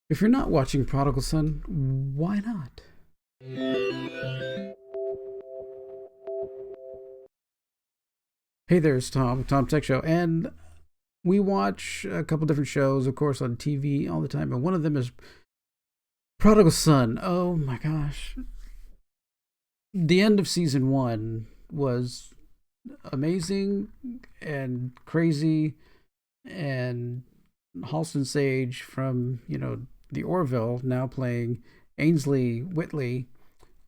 If you're not watching Prodigal Son, why not? Hey there, it's Tom Tech Show, and we watch a couple different shows, of course, on TV all the time, and one of them is Prodigal Son. Oh my gosh. The end of season one was amazing and crazy, and Halston Sage from, the Orville, now playing Ainsley Whitley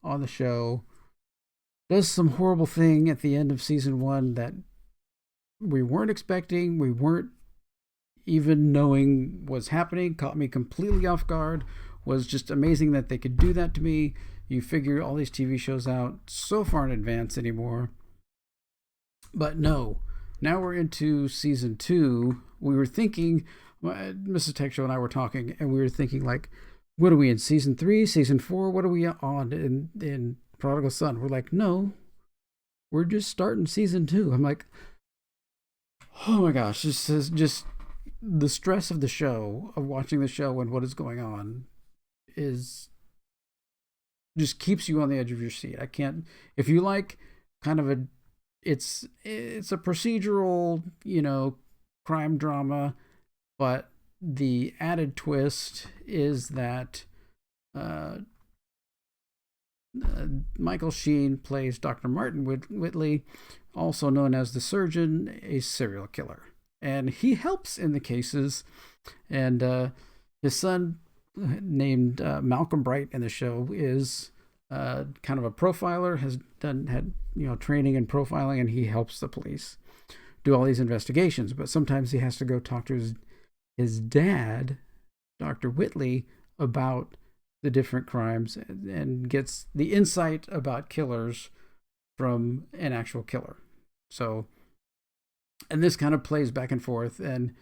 on the show, does some horrible thing at the end of season one that we weren't expecting, we weren't even knowing was happening, caught me completely off guard, was just amazing that they could do that to me. You figure all these TV shows out so far in advance anymore. But no, now we're into season two. We were thinking, Mrs. Tech Show and I were talking, and we were thinking, like, what are we in, season three, season four? What are we on in Prodigal Son? We're like, no, we're just starting season two. I'm like, oh my gosh, this is just the stress of the show, of watching the show and what is going on, is just keeps you on the edge of your seat. I can't, if you like kind of it's a procedural, crime drama, but the added twist is that uh, Michael Sheen plays Dr. Martin Whitley, also known as the surgeon, a serial killer. And he helps in the cases. And his son, named Malcolm Bright in the show, is kind of a profiler, had training in profiling, and he helps the police do all these investigations. But sometimes he has to go talk to his dad, Dr. Whitley, about the different crimes, and gets the insight about killers from an actual killer. So, and this kind of plays back and forth, and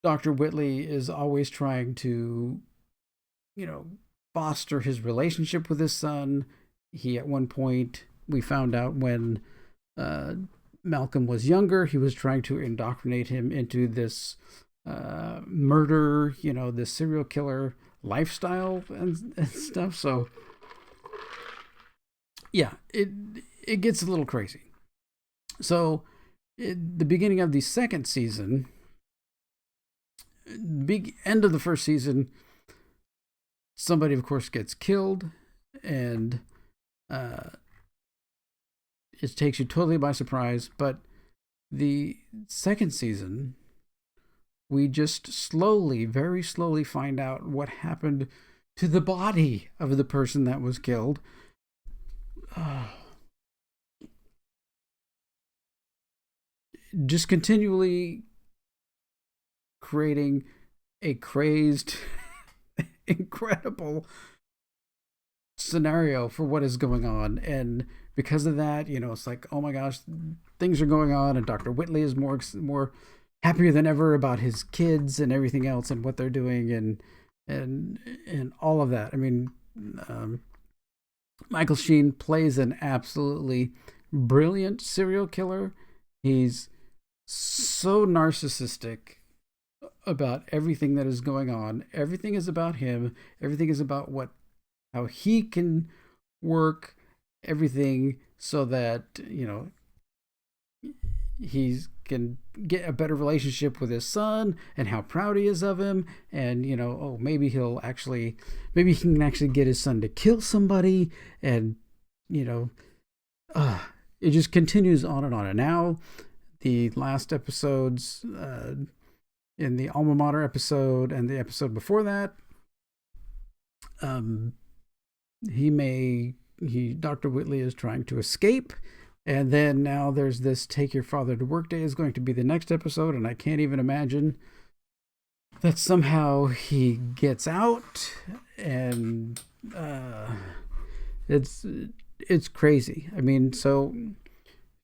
Dr. Whitley is always trying to, foster his relationship with his son. He, at one point, we found out when Malcolm was younger, he was trying to indoctrinate him into this murder, this serial killer lifestyle and stuff. So yeah, it gets a little crazy. So at the beginning of the second season, big end of the first season, somebody of course gets killed, and it takes you totally by surprise. But the second season, we just slowly, very slowly, find out what happened to the body of the person that was killed. Just continually creating a crazed, incredible scenario for what is going on. And because of that, it's like, oh my gosh, things are going on, and Dr. Whitley is more happier than ever about his kids and everything else and what they're doing, and all of that. I mean, Michael Sheen plays an absolutely brilliant serial killer. He's so narcissistic about everything that is going on. Everything is about him. Everything is about how he can work everything so that, he can get a better relationship with his son, and how proud he is of him. And, maybe he can actually get his son to kill somebody. And, it just continues on and on. And now the last episodes, in the Alma Mater episode and the episode before that, Dr. Whitley is trying to escape. And then now there's this Take Your Father to Work Day is going to be the next episode. And I can't even imagine that somehow he gets out. And it's crazy. I mean, so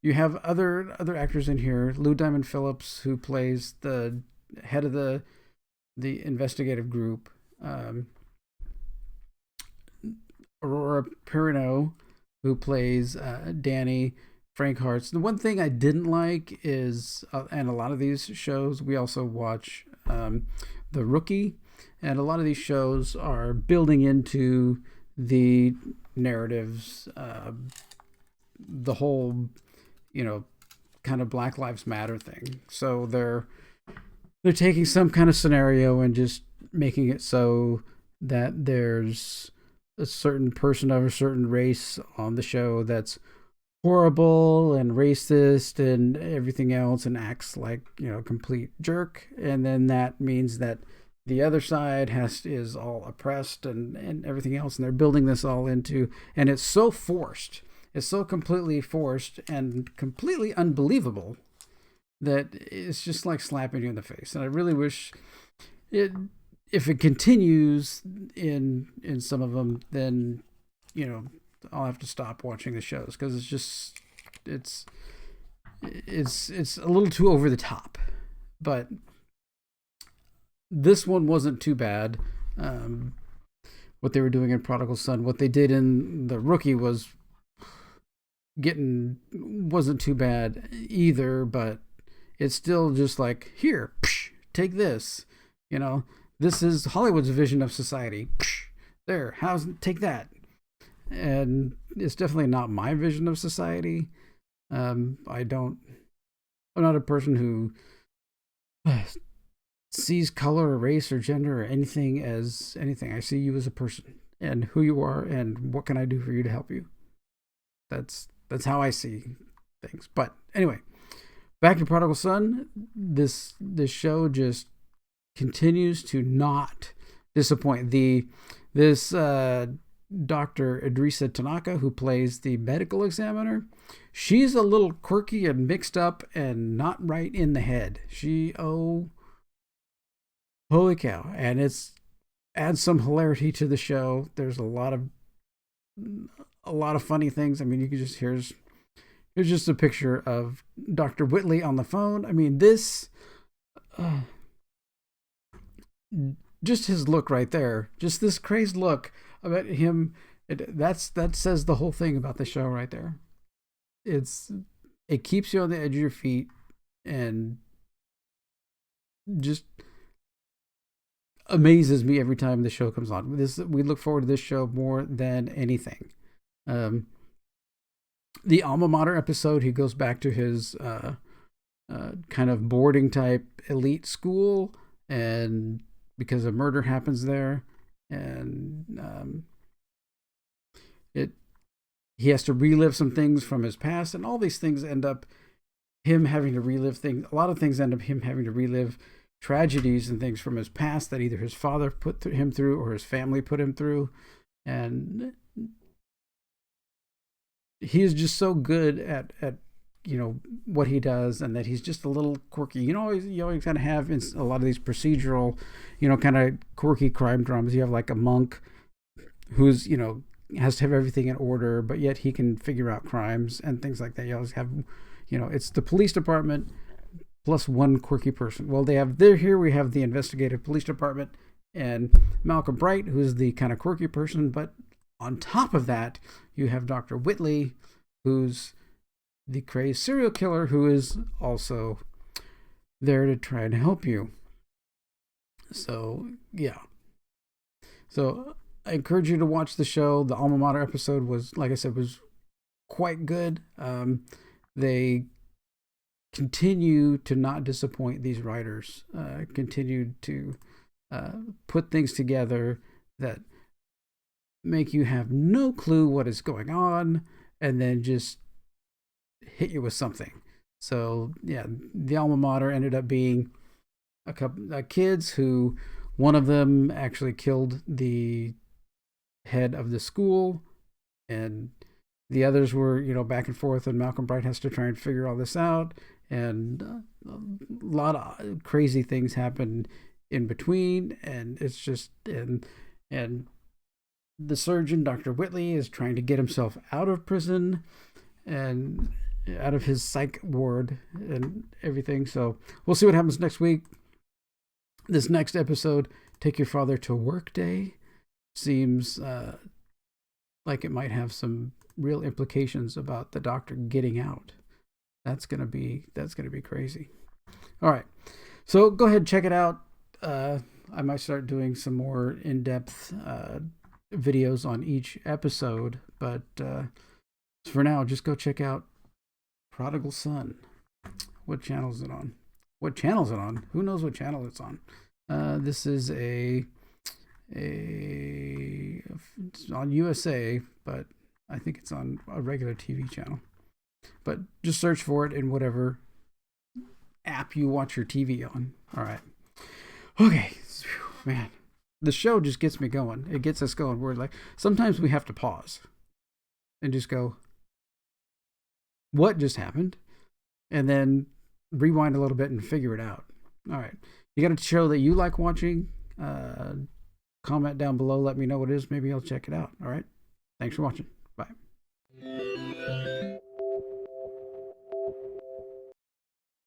you have other actors in here. Lou Diamond Phillips, who plays the head of the investigative group. Aurora Perrineau, who plays Danny. Frank Hart's. The one thing I didn't like is, and a lot of these shows, we also watch The Rookie, and a lot of these shows are building into the narratives, the whole, you know, kind of Black Lives Matter thing. So they're taking some kind of scenario and just making it so that there's a certain person of a certain race on the show that's horrible and racist and everything else and acts like, you know, a complete jerk. And then that means that the other side is all oppressed and everything else. And they're building this all into, and it's so forced. It's so completely forced and completely unbelievable that it's just like slapping you in the face. And I really wish if it continues in some of them, then, you know, I'll have to stop watching the shows because it's a little too over the top. But this one wasn't too bad. What they were doing in Prodigal Son, what they did in The Rookie wasn't too bad either, but it's still just like, here, take this. You know, this is Hollywood's vision of society. There, take that. And it's definitely not my vision of society. I'm not a person who sees color or race or gender or anything as anything. I see you as a person and who you are and what can I do for you to help you. That's how I see things. But anyway, back to Prodigal Son. This show just continues to not disappoint. This Dr. Idrissa Tanaka, who plays the medical examiner, she's a little quirky and mixed up and not right in the head. Holy cow. And it's adds some hilarity to the show. There's a lot of funny things. I mean, you can just here's just a picture of Dr. Whitley on the phone. I mean, this just his look right there, just this crazed look about him. That says the whole thing about the show right there. It keeps you on the edge of your feet and just amazes me every time the show comes on. We look forward to this show more than anything. The alma mater episode, he goes back to his kind of boarding type elite school, and because a murder happens there, and he has to relive some things from his past, and all these things end up him having to relive things. A lot of things end up him having to relive tragedies and things from his past that either his father put him through or his family put him through. And he is just so good at you know what he does, and that he's just a little quirky. You always kind of have in a lot of these procedural, kind of quirky crime dramas. You have like a monk who's has to have everything in order, but yet he can figure out crimes and things like that. You always have, it's the police department plus one quirky person. Well, we have the investigative police department and Malcolm Bright, who's the kind of quirky person, but on top of that, you have Dr. Whitley, who's the crazed serial killer, who is also there to try and help you. So, yeah. So, I encourage you to watch the show. The alma mater episode was, like I said, was quite good. They continue to not disappoint these writers. Continue to put things together that make you have no clue what is going on, and then just hit you with something. So yeah, the alma mater ended up being a couple kids who, one of them actually killed the head of the school, and the others were back and forth, and Malcolm Bright has to try and figure all this out, and a lot of crazy things happen in between, and it's just and the surgeon, Dr. Whitley, is trying to get himself out of prison and out of his psych ward and everything. So we'll see what happens next week. This next episode, Take Your Father to Work Day, seems like it might have some real implications about the doctor getting out. That's gonna be crazy. All right, so go ahead and check it out. I might start doing some more in-depth videos on each episode, but for now, just go check out Prodigal Son. What channel is it on? What channel is it on? Who knows what channel it's on? This is it's on USA, but I think it's on a regular TV channel. But just search for it in whatever app you watch your TV on. All right. Okay. Man, the show just gets me going. It gets us going. We're like, sometimes we have to pause and just go, what just happened? And then rewind a little bit and figure it out. All right. You got a show that you like watching? Comment down below. Let me know what it is. Maybe I'll check it out. All right. Thanks for watching. Bye.